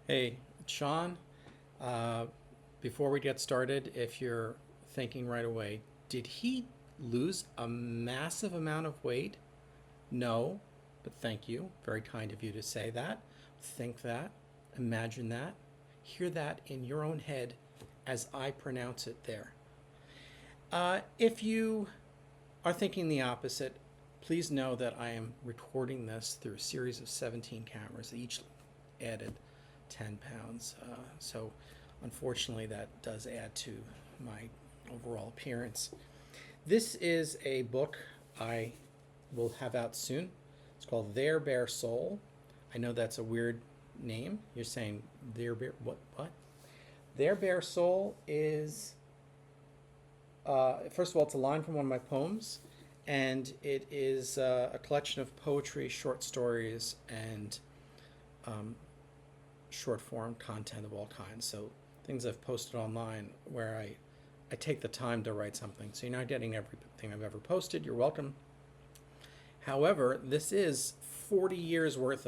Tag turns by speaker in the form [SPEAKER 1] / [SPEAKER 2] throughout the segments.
[SPEAKER 1] Hey, Sean, uh, before we get started, if you're thinking right away, did he lose a massive amount of weight? No, but thank you. Very kind of you to say that. Think that. Imagine that. Hear that in your own head as I pronounce it there. If you are thinking the opposite, please know that I am recording this through a series of 17 cameras, each added 10 pounds. So, unfortunately, that does add to my overall appearance. This is a book I will have out soon. It's called Their Bare Soul. I know that's a weird name. You're saying Their Bare what? What? Their Bare Soul is first of all, it's a line from one of my poems, and it is a collection of poetry, short stories, and um, short form content of all kinds. So things I've posted online where I take the time to write something. So you're not getting everything I've ever posted. You're welcome. However, this is 40 years worth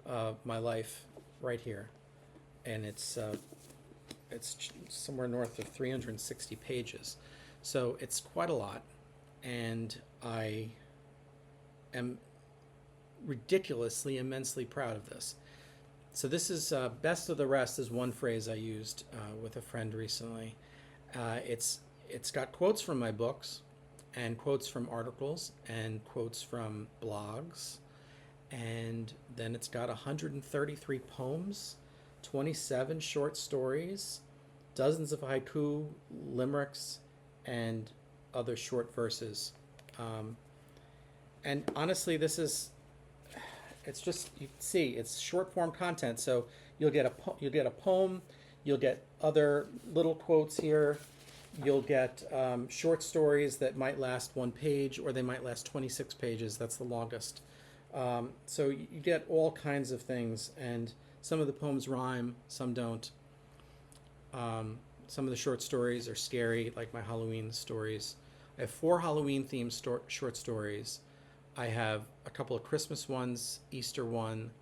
[SPEAKER 1] of my life right here, and it's somewhere north of 360 pages. So it's quite a lot, and I am ridiculously, immensely proud of this. So this is best of the rest is one phrase I used with a friend recently. It's got quotes from my books, and quotes from articles, and quotes from blogs, and then it's got 133 poems, 27 short stories, dozens of haiku, limericks, and other short verses. Um, and honestly, this is it's just you see it's short form content. So you'll get a poem, you'll get other little quotes here, you'll get short stories that might last one page or they might last 26 pages. That's the longest. So you get all kinds of things, and some of the poems rhyme, some don't. Some of the short stories are scary, like my Halloween stories. I have four Halloween themed short stories. I have a couple of Christmas ones, Easter one,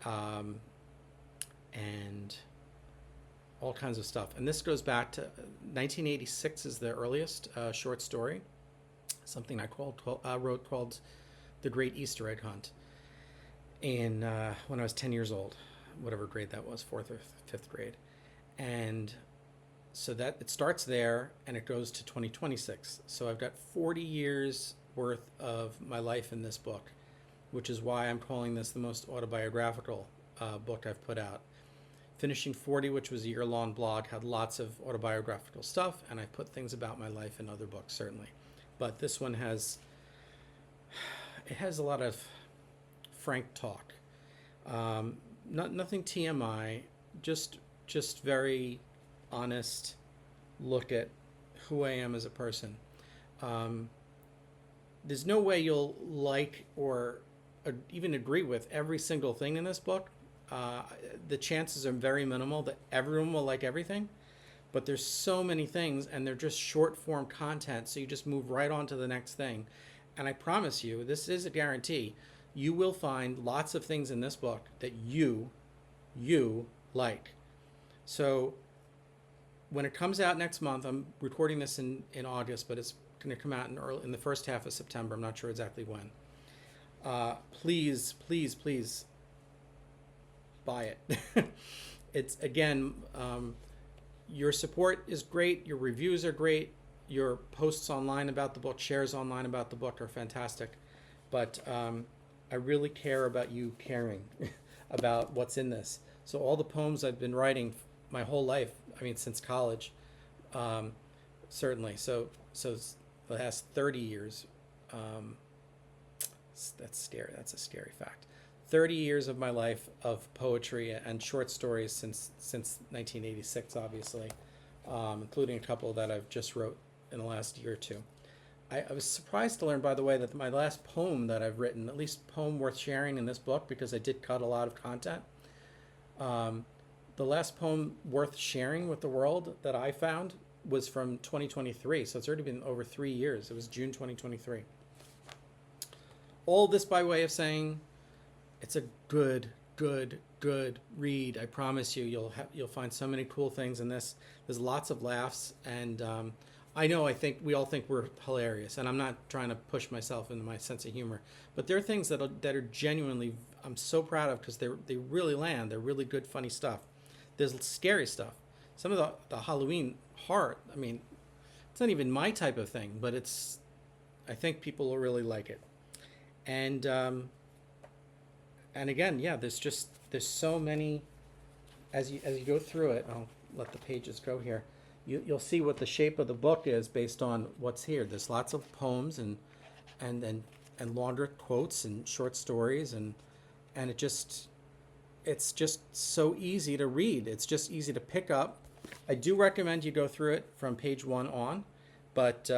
[SPEAKER 1] um, and all kinds of stuff. And this goes back to 1986 is the earliest short story, something I wrote called The Great Easter Egg Hunt in when I was 10 years old, whatever grade that was, fourth or fifth grade. And so that it starts there and it goes to 2026. So I've got 40 years worth of my life in this book, which is why I'm calling this the most autobiographical book I've put out. Finishing 40, which was a year-long blog, had lots of autobiographical stuff, and I put things about my life in other books, certainly. But this one has a lot of frank talk. Nothing TMI, just very honest look at who I am as a person. Um, there's no way you'll like or even agree with every single thing in this book. The chances are very minimal that everyone will like everything, but there's so many things and they're just short form content, so you just move right on to the next thing. And I promise you, this is a guarantee, you will find lots of things in this book that you like. So when it comes out next month, I'm recording this in August, but it's going to come out in the first half of September. I'm not sure exactly when. Please, please, please buy it. It's again, your support is great. Your reviews are great. Your posts online about the book, shares online about the book are fantastic. But I really care about you caring about what's in this. So all the poems I've been writing my whole life, I mean, since college, um, certainly. So the last 30 years, um, that's scary. That's a scary fact. 30 years of my life of poetry and short stories since 1986, obviously, including a couple that I've just wrote in the last year or two. I was surprised to learn, by the way, that my last poem that I've written, at least poem worth sharing in this book, because I did cut a lot of content, um, the last poem worth sharing with the world that I found was from 2023. So it's already been over 3 years. It was June 2023. All this by way of saying it's a good, good read. I promise you, you'll find so many cool things in this. There's lots of laughs, and I think we all think we're hilarious, and I'm not trying to push myself into my sense of humor, but there are things that are genuinely I'm so proud of because they really land. They're really good, funny stuff. There's scary stuff. Some of the Halloween horror. I mean, it's not even my type of thing, but I think people will really like it. And again, yeah, there's so many as you go through it. I'll let the pages go here. You'll see what the shape of the book is based on what's here. There's lots of poems and longer quotes and short stories and it's just so easy to read. It's just easy to pick up. I do recommend you go through it from page 1 on, but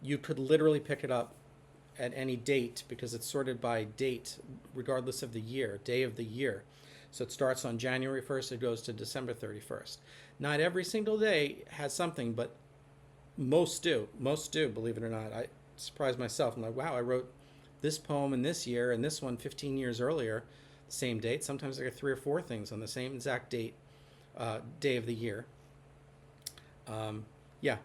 [SPEAKER 1] you could literally pick it up at any date because it's sorted by date, regardless of the year, day of the year. So it starts on January 1st, it goes to December 31st. Not every single day has something, but most do. Most do, believe it or not. I surprised myself. I'm like, wow, I wrote this poem in this year and this one 15 years earlier, same date. Sometimes I get 3 or 4 things on the same exact date, day of the year. Yeah,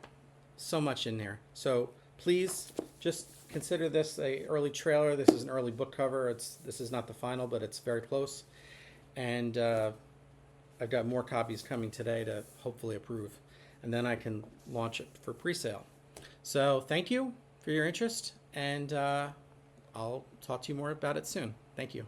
[SPEAKER 1] so much in there. So please just consider this a early trailer. This is an early book cover. This is not the final, but it's very close. And I've got more copies coming today to hopefully approve. And then I can launch it for pre-sale. So thank you for your interest, and I'll talk to you more about it soon. Thank you.